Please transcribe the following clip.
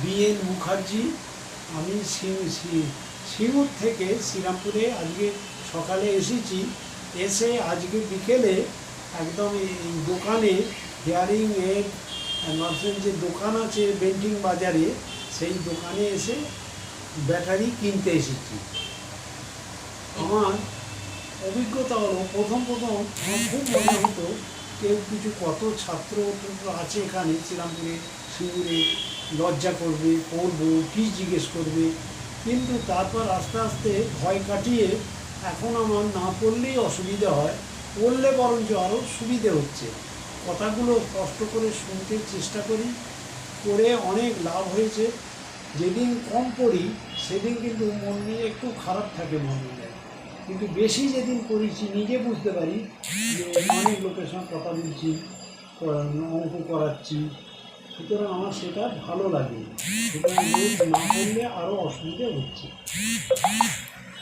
BN Mukherjee. আমি সিঙ্গুর থেকে শ্রীরামপুরে আজকে সকালে এসেছি। এসে আজকে বিকেলে একদম এই দোকানে হেয়ারিং এর নার্সের যে দোকান আছে বেন্টিং বাজারে, সেই দোকানে এসে ব্যাটারি কিনতে এসেছি। আমার অভিজ্ঞতা হলো প্রথম আমার খুব মনে হতো কেউ কিছু কত ছাত্র আছে এখানে শ্রীরামপুরে সিঙ্গুরে, লজ্জা করবে, পড়বো কী জিজ্ঞেস করবে। কিন্তু তারপর আস্তে আস্তে ভয় কাটিয়ে এখন আমার না পড়লেই অসুবিধা হয়, পড়লে বরঞ্চ আরও সুবিধে হচ্ছে। কথাগুলো কষ্ট করে শুনতে চেষ্টা করি, করে অনেক লাভ হয়েছে। যেদিন কম পড়ি সেদিন কিন্তু মন নিয়ে একটু খারাপ থাকে মন নিয়ে, কিন্তু বেশি যেদিন পড়েছি নিজে বুঝতে পারি যে অনেক লোকের সঙ্গে কথা বলছি, অঙ্ক করাচ্ছি, সুতরাং আমার সেটা ভালো লাগে। সুতরাং রোজ না পড়লে আরও অসুবিধা হচ্ছে।